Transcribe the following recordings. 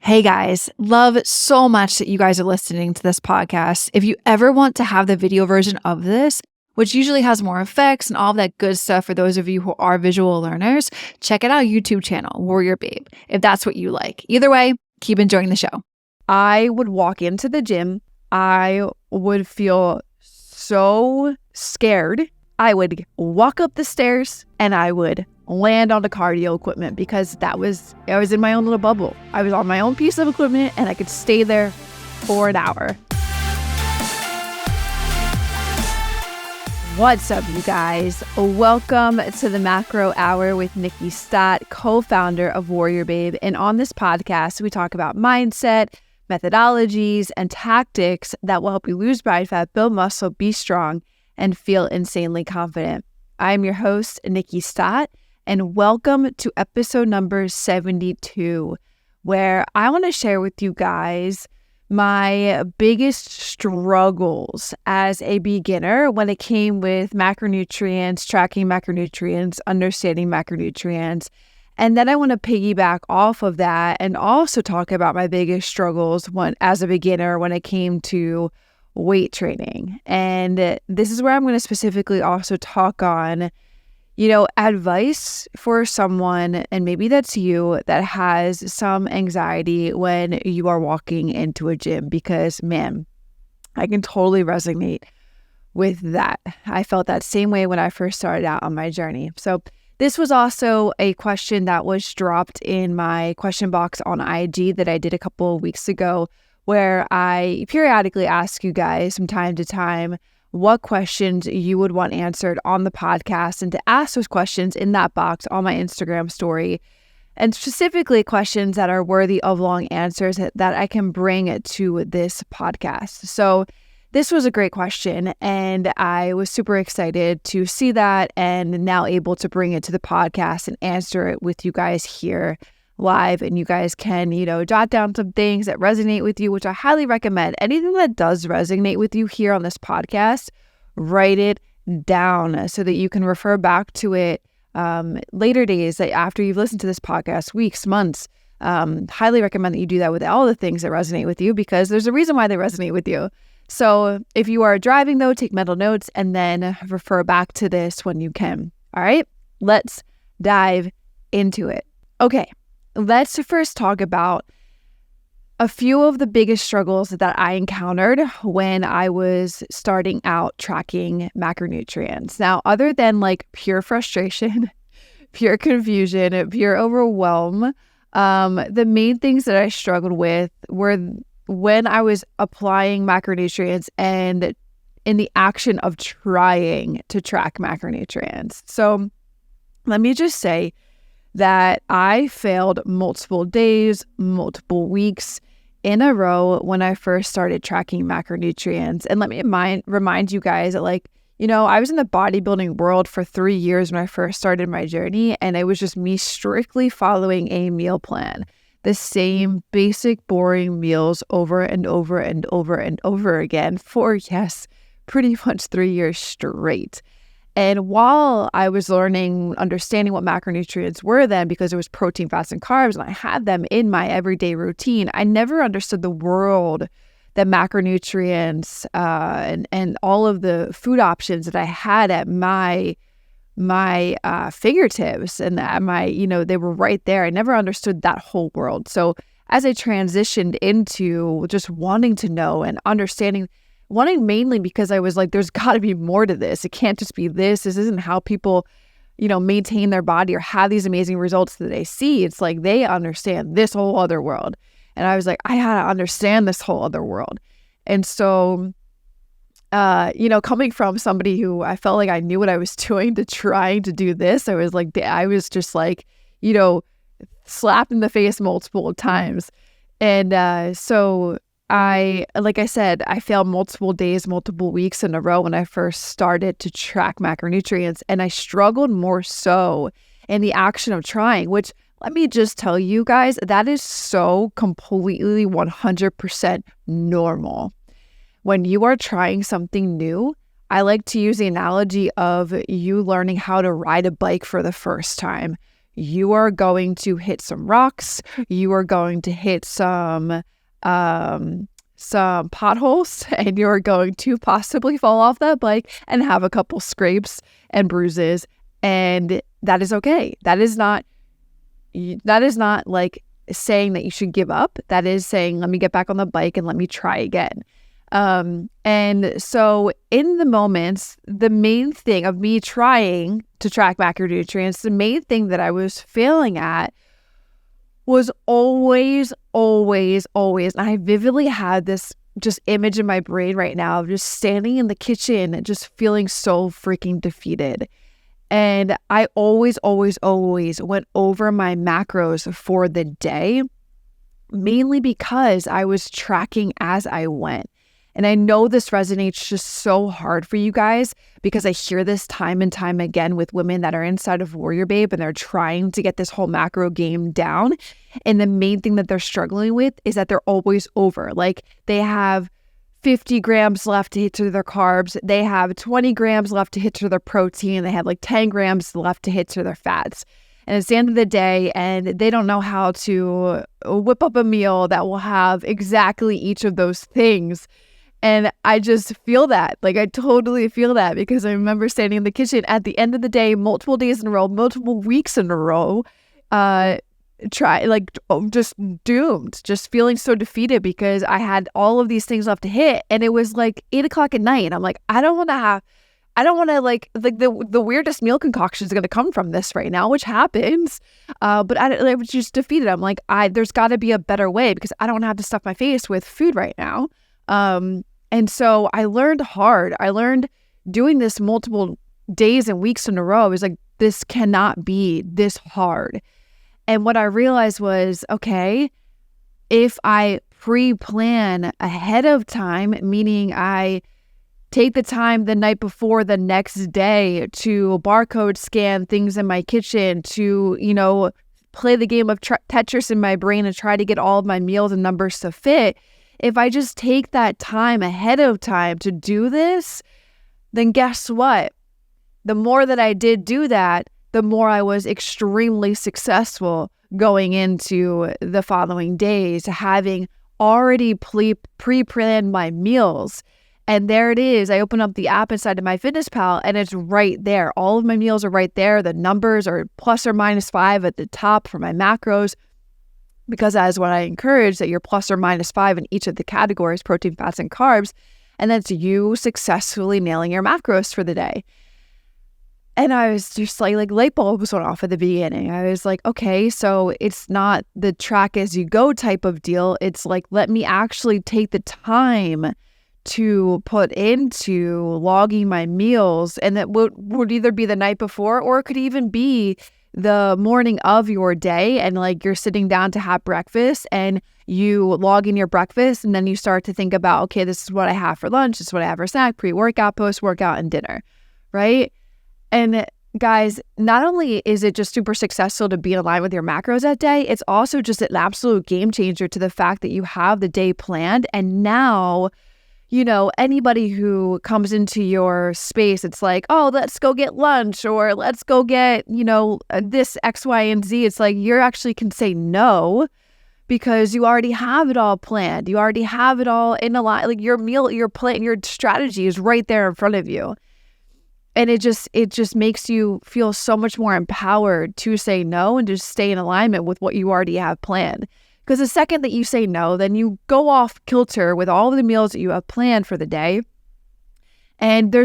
Hey guys, love so much that you guys are listening to this podcast. If you ever want to have the video version of this, which usually has more effects and all of that good stuff for those of you who are visual learners, check out our YouTube channel, WarriorBabe, if that's what you like. Either way, keep enjoying the show. I would walk into the gym. I would feel so scared. I would walk up the stairs and I would land on the cardio equipment because I was in my own little bubble. I was on my own piece of equipment and I could stay there for an hour. What's up, you guys? Welcome to the Macro Hour with Nikki Stott, co-founder of WarriorBabe. And on this podcast, we talk about mindset, methodologies, and tactics that will help you lose body fat, build muscle, be strong, and feel insanely confident. I'm your host, Nikki Stott, and welcome to episode number 72, where I want to share with you guys my biggest struggles as a beginner when it came with macronutrients, tracking macronutrients, understanding macronutrients. And then I want to piggyback off of that and also talk about my biggest struggles as a beginner when it came to weight training. And this is where I'm going to specifically also talk on, advice for someone, and maybe that's you, that has some anxiety when you are walking into a gym, because man, I can totally resonate with that. I felt that same way when I first started out on my journey. So this was also a question that was dropped in my question box on IG that I did a couple of weeks ago, where I periodically ask you guys from time to time what questions you would want answered on the podcast, and to ask those questions in that box on my Instagram story, and specifically questions that are worthy of long answers that I can bring to this podcast. So this was a great question, and I was super excited to see that and now able to bring it to the podcast and answer it with you guys here live. And you guys can, jot down some things that resonate with you, which I highly recommend. Anything that does resonate with you here on this podcast, write it down so that you can refer back to it later days, that after you've listened to this podcast, weeks, months. Highly recommend that you do that with all the things that resonate with you, because there's a reason why they resonate with you. So if you are driving, though, take mental notes and then refer back to this when you can. All right, let's dive into it. Okay. Let's first talk about a few of the biggest struggles that I encountered when I was starting out tracking macronutrients. Now, other than like pure frustration, pure confusion, pure overwhelm, the main things that I struggled with were when I was applying macronutrients and in the action of trying to track macronutrients. So let me just say that I failed multiple days, multiple weeks in a row when I first started tracking macronutrients. And let me remind you guys that, I was in the bodybuilding world for 3 years when I first started my journey, and it was just me strictly following a meal plan. The same basic, boring meals over and over and over and over again for, yes, pretty much 3 years straight. And while I was understanding what macronutrients were then, because it was protein, fats, and carbs, and I had them in my everyday routine, I never understood the world that macronutrients and all of the food options that I had at my fingertips, and that they were right there. I never understood that whole world. So as I transitioned into just wanting to know and wanting mainly because I was like, there's got to be more to this. It can't just be this. This isn't how people, maintain their body or have these amazing results that they see. It's like they understand this whole other world. And I was like, I had to understand this whole other world. And so, coming from somebody who I felt like I knew what I was doing to trying to do this, I was just like, slapped in the face multiple times. And so like I said, I failed multiple days, multiple weeks in a row when I first started to track macronutrients. And I struggled more so in the action of trying, which, let me just tell you guys, that is so completely 100% normal. When you are trying something new, I like to use the analogy of you learning how to ride a bike for the first time. you are going to hit some rocks. You are going to hit some potholes, and you're going to possibly fall off that bike and have a couple scrapes and bruises. And that is okay. That is not like saying that you should give up. That is saying, let me get back on the bike and let me try again. And so in the moments, the main thing of me trying to track macronutrients, the main thing that I was failing at was always, and I vividly had this just image in my brain right now of just standing in the kitchen and just feeling so freaking defeated. And I always went over my macros for the day, mainly because I was tracking as I went. And I know this resonates just so hard for you guys because I hear this time and time again with women that are inside of WarriorBabe and they're trying to get this whole macro game down. And the main thing that they're struggling with is that they're always over. Like they have 50 grams left to hit to their carbs. They have 20 grams left to hit to their protein. They have like 10 grams left to hit to their fats. And it's the end of the day, and they don't know how to whip up a meal that will have exactly each of those things. And I just feel that, like I totally feel that because I remember standing in the kitchen at the end of the day, multiple days in a row, multiple weeks in a row, just doomed, just feeling so defeated because I had all of these things left to hit. And it was like 8 o'clock at night. And I'm like, I don't want the weirdest meal concoction is going to come from this right now, which happens. But I was just defeated. I'm like, there's got to be a better way because I don't have to stuff my face with food right now. And so I learned hard. I learned doing this multiple days and weeks in a row. It was like, this cannot be this hard. And what I realized was, okay, if I pre-plan ahead of time, meaning I take the time the night before the next day to barcode scan things in my kitchen, to, play the game of Tetris in my brain and try to get all of my meals and numbers to fit. If I just take that time ahead of time to do this, then guess what? The more that I did do that, the more I was extremely successful going into the following days, having already pre-planned my meals. And there it is. I open up the app inside of MyFitnessPal and it's right there. All of my meals are right there. The numbers are plus or minus 5 at the top for my macros, because that is what I encourage, that you're plus or minus 5 in each of the categories, protein, fats, and carbs. And that's you successfully nailing your macros for the day. And I was just like light bulbs went off at the beginning. I was like, okay, so it's not the track as you go type of deal. It's like, let me actually take the time to put into logging my meals. And that would either be the night before, or it could even be the morning of your day. And like you're sitting down to have breakfast and you log in your breakfast, and then you start to think about, okay, this is what I have for lunch. This is what I have for snack, pre-workout, post-workout, and dinner, right? And guys, not only is it just super successful to be in line with your macros that day, it's also just an absolute game changer to the fact that you have the day planned. And now, anybody who comes into your space, it's like, oh, let's go get lunch, or let's go get, this X, Y, and Z. It's like you actually can say no because you already have it all planned. You already have it all in a line. Like your meal, your plan, your strategy is right there in front of you. And it just makes you feel so much more empowered to say no and just stay in alignment with what you already have planned. Because the second that you say no, then you go off kilter with all of the meals that you have planned for the day. And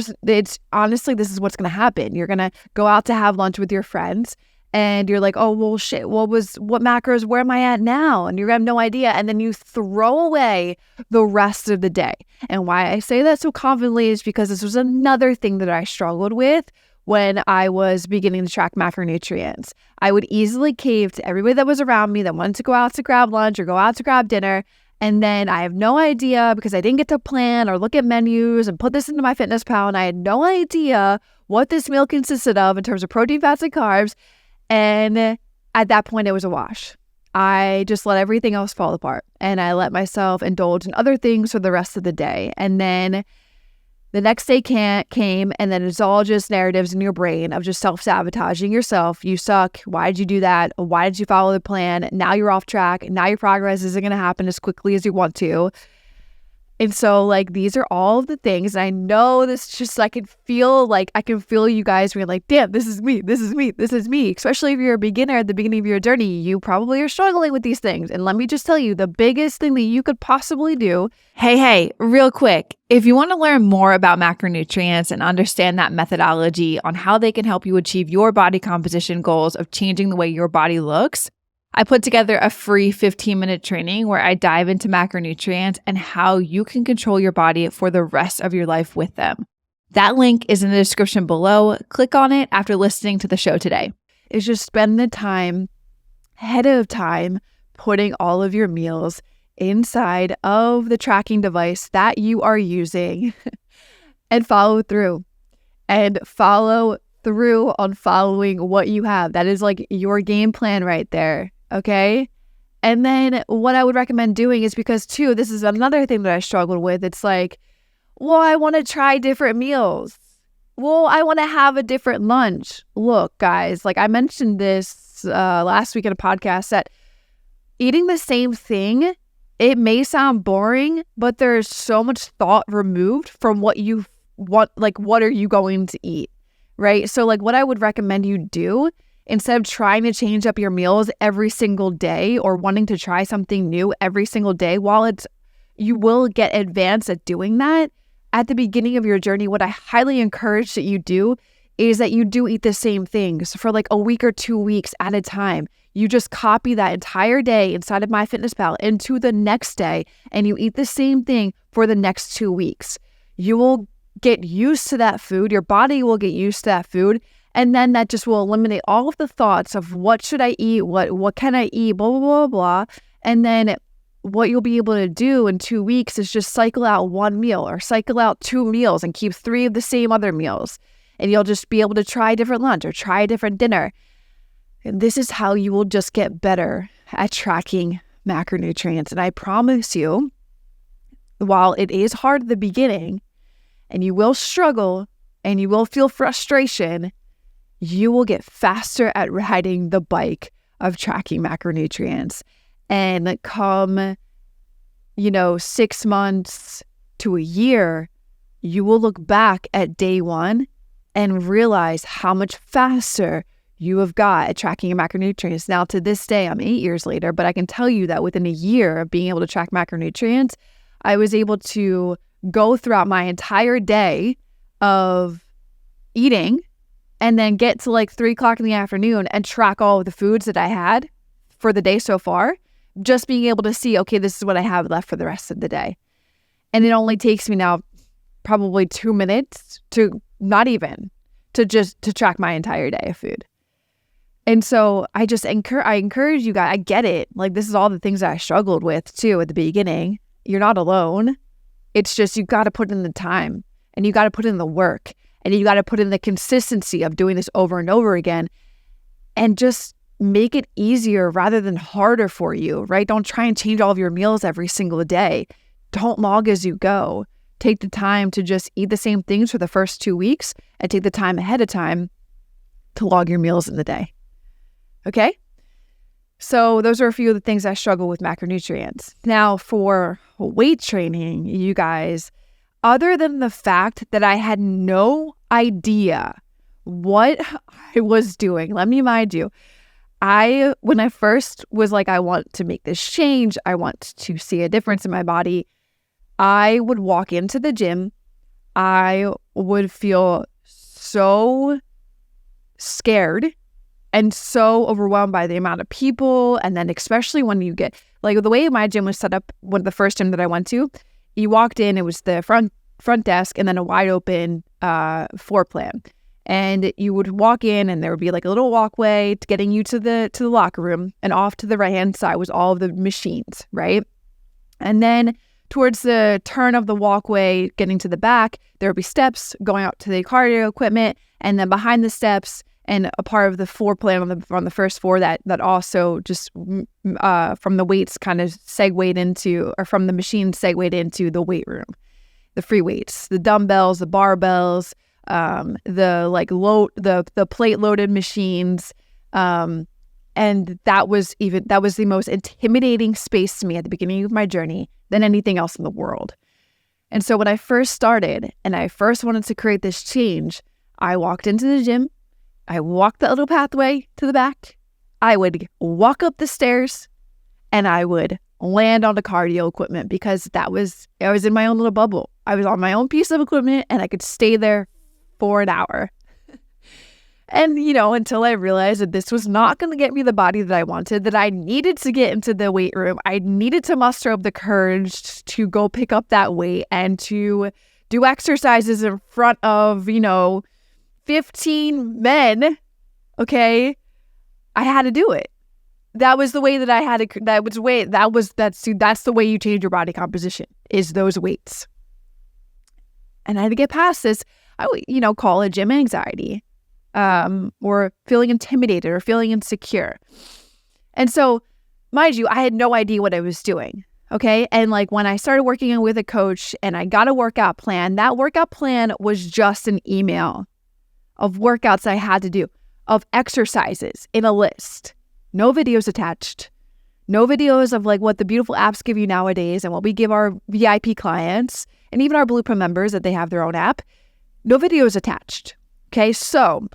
honestly, this is what's going to happen. You're going to go out to have lunch with your friends and you're like, oh, well, shit, what macros, where am I at now? And you're going to have no idea. And then you throw away the rest of the day. And why I say that so confidently is because this was another thing that I struggled with when I was beginning to track macronutrients. I would easily cave to everybody that was around me that wanted to go out to grab lunch or go out to grab dinner. And then I have no idea, because I didn't get to plan or look at menus and put this into MyFitnessPal, and I had no idea what this meal consisted of in terms of protein, fats, and carbs. And at that point, it was a wash. I just let everything else fall apart, and I let myself indulge in other things for the rest of the day. And then The next day came, and then it's all just narratives in your brain of just self-sabotaging yourself. You suck. Why did you do that? Why did you follow the plan? Now you're off track. Now your progress isn't going to happen as quickly as you want to. And so like, these are all of the things. And I know this just, I can feel you guys being like, damn, this is me. This is me. This is me. Especially if you're a beginner at the beginning of your journey, you probably are struggling with these things. And let me just tell you, the biggest thing that you could possibly do. Hey, real quick. If you want to learn more about macronutrients and understand that methodology on how they can help you achieve your body composition goals of changing the way your body looks, I put together a free 15-minute training where I dive into macronutrients and how you can control your body for the rest of your life with them. That link is in the description below. Click on it after listening to the show today. Is just spend the time ahead of time putting all of your meals inside of the tracking device that you are using and follow through. And follow through on following what you have. That is like your game plan right there. Okay. And then what I would recommend doing is, because too, this is another thing that I struggled with. It's like, well, I want to try different meals. Well, I want to have a different lunch. Look, guys, like I mentioned this last week in a podcast, that eating the same thing, it may sound boring, but there's so much thought removed from what you want. Like, what are you going to eat? Right. So like, what I would recommend you do, instead of trying to change up your meals every single day or wanting to try something new every single day, you will get advanced at doing that at the beginning of your journey, what I highly encourage that you do is that you do eat the same things for like a week or 2 weeks at a time. You just copy that entire day inside of MyFitnessPal into the next day, and you eat the same thing for the next 2 weeks. You will get used to that food. Your body will get used to that food. And then that just will eliminate all of the thoughts of what should I eat? What can I eat? Blah, blah, blah, blah. And then what you'll be able to do in 2 weeks is just cycle out one meal or cycle out 2 meals and keep 3 of the same other meals. And you'll just be able to try a different lunch or try a different dinner. And this is how you will just get better at tracking macronutrients. And I promise you, while it is hard at the beginning and you will struggle and you will feel frustration, you will get faster at riding the bike of tracking macronutrients. And come, 6 months to a year, you will look back at day one and realize how much faster you have got at tracking your macronutrients. Now, to this day, I'm 8 years later, but I can tell you that within a year of being able to track macronutrients, I was able to go throughout my entire day of eating and then get to like 3 o'clock in the afternoon and track all of the foods that I had for the day so far, just being able to see, okay, this is what I have left for the rest of the day. And it only takes me now probably 2 minutes to track my entire day of food. And so I encourage you guys, I get it. Like, this is all the things that I struggled with too at the beginning. You're not alone. It's just, you got to put in the time and you got to put in the work. And you got to put in the consistency of doing this over and over again, and just make it easier rather than harder for you, right? Don't try and change all of your meals every single day. Don't log as you go. Take the time to just eat the same things for the first 2 weeks and take the time ahead of time to log your meals in the day. Okay? So those are a few of the things I struggle with macronutrients. Now, for weight training, you guys, other than the fact that I had no idea what I was doing, let me remind you, when I first was like, I want to make this change, I want to see a difference in my body, I would walk into the gym, I would feel so scared and so overwhelmed by the amount of people. And then especially when you get, like, the way my gym was set up, one of the first gym that I went to, you walked in, it was the front desk and then a wide open floor plan. And you would walk in and there would be like a little walkway to getting you to the locker room, and off to the right-hand side was all of the machines, right? And then towards the turn of the walkway, getting to the back, there would be steps going out to the cardio equipment, and then behind the steps and a part of the floor plan on the first floor that also just from the weights kind of segued into, or from the machine segued into the weight room. the free weights, the dumbbells, the barbells, the plate loaded machines. And that was the most intimidating space to me at the beginning of my journey than anything else in the world. And so when I first started and I first wanted to create this change, I walked into the gym. I walked that little pathway to the back. I would walk up the stairs and I would land on the cardio equipment because I was in my own little bubble. I was on my own piece of equipment and I could stay there for an hour. And, until I realized that this was not going to get me the body that I wanted, that I needed to get into the weight room. I needed to muster up the courage to go pick up that weight and to do exercises in front of, 15 men. Okay. I had to do it. That was the way that I had to, that's the way you change your body composition, is those weights. And I had to get past this, I would, call it gym anxiety. Or feeling intimidated or feeling insecure. And so, mind you, I had no idea what I was doing. Okay. And when I started working with a coach and I got a workout plan, that workout plan was just an email of workouts I had to do, of exercises in a list. No videos attached. No videos of what the beautiful apps give you nowadays and what we give our VIP clients and even our Blueprint members that they have their own app. No videos attached. Okay. So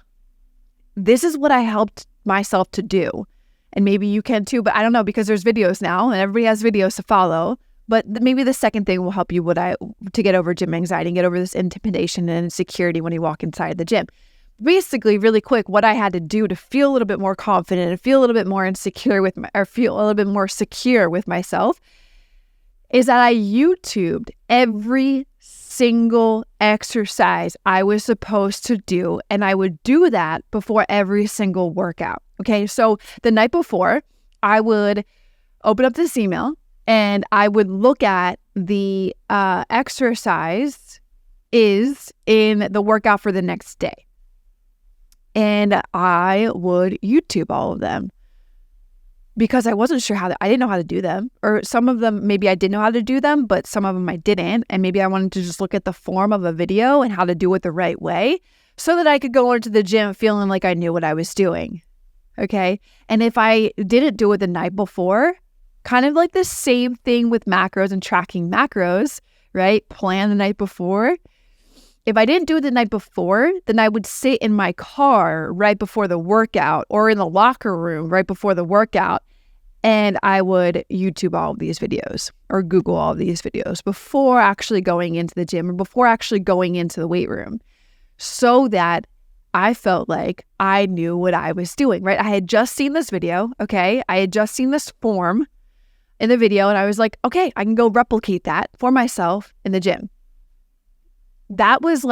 this is what I helped myself to do. And maybe you can too, but I don't know, because there's videos now and everybody has videos to follow. But maybe the second thing will help you to get over gym anxiety and get over this intimidation and insecurity when you walk inside the gym. Basically, really quick, what I had to do to feel a little bit more confident and feel a little bit more feel a little bit more secure with myself is that I YouTubed every single exercise I was supposed to do, and I would do that before every single workout. Okay, so the night before, I would open up this email and I would look at the exercise is in the workout for the next day, and I would YouTube all of them. Because I wasn't sure I didn't know how to do them. Or some of them, maybe I did know how to do them, but some of them I didn't. And maybe I wanted to just look at the form of a video and how to do it the right way so that I could go into the gym feeling like I knew what I was doing. Okay. And if I didn't do it the night before, kind of like the same thing with macros and tracking macros, right? Plan the night before. If I didn't do it the night before, then I would sit in my car right before the workout or in the locker room right before the workout, and I would YouTube all of these videos or Google all of these videos before actually going into the gym or before actually going into the weight room, so that I felt like I knew what I was doing, right? I had just seen this video, okay? I had just seen this form in the video, and I was like, okay, I can go replicate that for myself in the gym. That was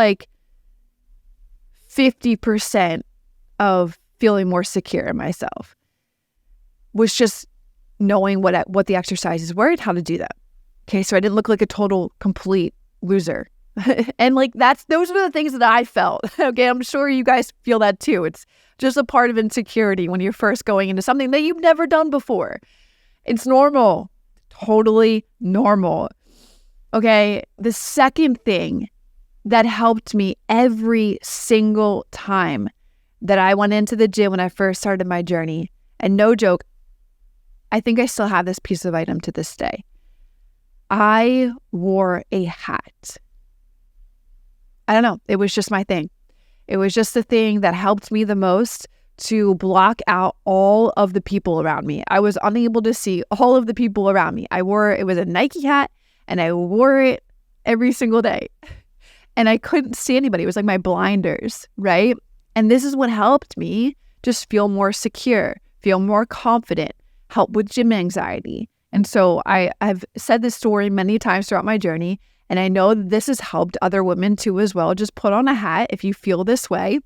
50% of feeling more secure in myself, was just knowing what the exercises were and how to do them. Okay, so I didn't look like a total complete loser. And those were the things that I felt. Okay, I'm sure you guys feel that too. It's just a part of insecurity when you're first going into something that you've never done before. It's normal, totally normal. Okay, the second thing that helped me every single time that I went into the gym when I first started my journey, and no joke, I think I still have this piece of item to this day. I wore a hat. I don't know. It was just my thing. It was just the thing that helped me the most to block out all of the people around me. I was unable to see all of the people around me. It was a Nike hat, and I wore it every single day. And I couldn't see anybody. It was like my blinders, right? And this is what helped me just feel more secure, feel more confident, help with gym anxiety. And so I've said this story many times throughout my journey, and I know this has helped other women too as well. Just put on a hat if you feel this way,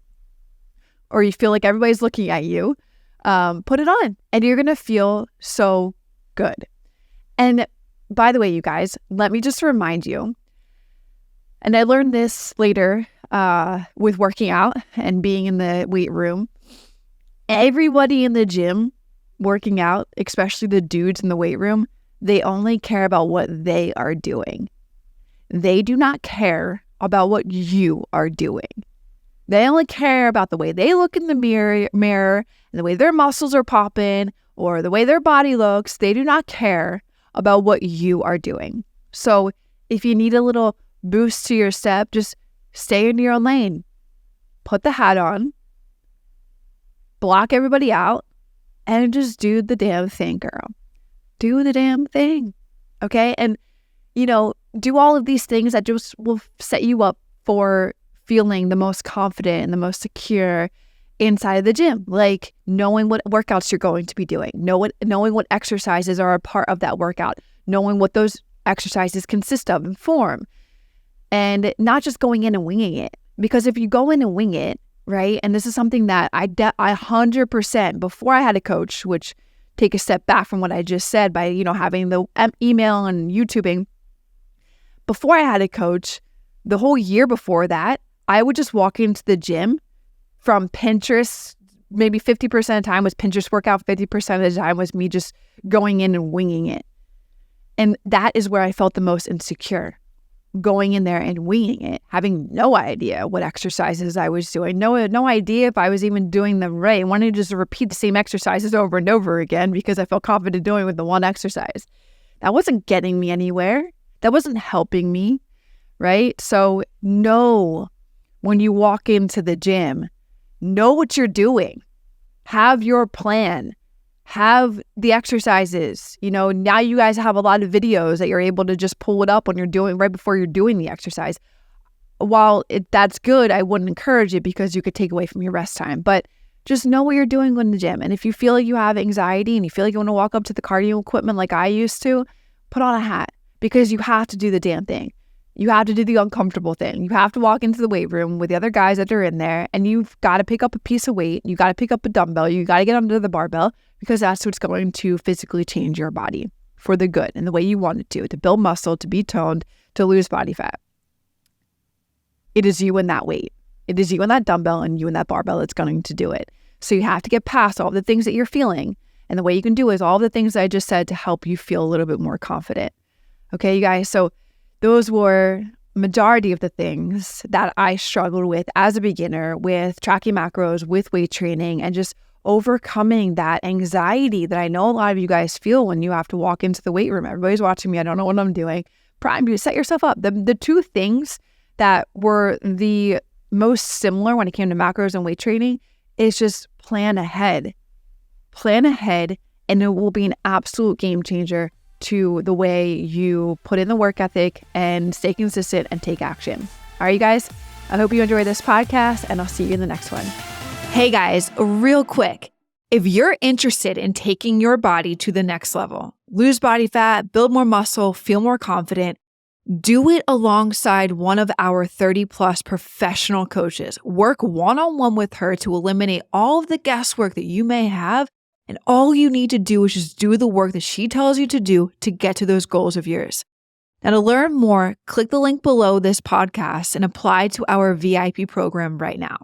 or you feel like everybody's looking at you, put it on, and you're going to feel so good. And by the way, you guys, let me just remind you, and I learned this later with working out and being in the weight room. Everybody in the gym working out, especially the dudes in the weight room, they only care about what they are doing. They do not care about what you are doing. They only care about the way they look in the mirror and the way their muscles are popping or the way their body looks. They do not care about what you are doing. So if you need a little boost to your step, just stay in your own lane. Put the hat on, block everybody out, and just do the damn thing, girl. Do the damn thing. Okay? And, do all of these things that just will set you up for feeling the most confident and the most secure inside of the gym, like knowing what workouts you're going to be doing, knowing what exercises are a part of that workout, knowing what those exercises consist of and form, and not just going in and winging it. Because if you go in and wing it, right, and this is something that I 100% before I had a coach, which take a step back from what I just said by, having the email and YouTubing. Before I had a coach, the whole year before that, I would just walk into the gym from Pinterest. Maybe 50% of the time was Pinterest workout, 50% of the time was me just going in and winging it. And that is where I felt the most insecure, going in there and winging it, having no idea what exercises I was doing, no idea if I was even doing them right. I wanted to just repeat the same exercises over and over again because I felt confident doing with the one exercise. That wasn't getting me anywhere. That wasn't helping me, right? So know when you walk into the gym, know what you're doing. Have your plan. Have the exercises. Now you guys have a lot of videos that you're able to just pull it up when you're doing right before you're doing the exercise. While that's good, I wouldn't encourage it because you could take away from your rest time. But just know what you're doing in the gym. And if you feel like you have anxiety and you feel like you want to walk up to the cardio equipment like I used to, put on a hat because you have to do the damn thing. You have to do the uncomfortable thing. You have to walk into the weight room with the other guys that are in there, and you've got to pick up a piece of weight. You got to pick up a dumbbell. You got to get under the barbell because that's what's going to physically change your body for the good and the way you want it to build muscle, to be toned, to lose body fat. It is you and that weight. It is you and that dumbbell and you and that barbell that's going to do it. So you have to get past all the things that you're feeling. And the way you can do is all the things that I just said to help you feel a little bit more confident. Okay, you guys? So those were majority of the things that I struggled with as a beginner with tracking macros, with weight training, and just overcoming that anxiety that I know a lot of you guys feel when you have to walk into the weight room. Everybody's watching me. I don't know what I'm doing. Prime, you set yourself up. The two things that were the most similar when it came to macros and weight training is just plan ahead. Plan ahead, and it will be an absolute game changer to the way you put in the work ethic and stay consistent and take action. All right, you guys, I hope you enjoyed this podcast, and I'll see you in the next one. Hey guys, real quick, if you're interested in taking your body to the next level, lose body fat, build more muscle, feel more confident, do it alongside one of our 30 plus professional coaches. Work one-on-one with her to eliminate all of the guesswork that you may have. And all you need to do is just do the work that she tells you to do to get to those goals of yours. Now, to learn more, click the link below this podcast and apply to our VIP program right now.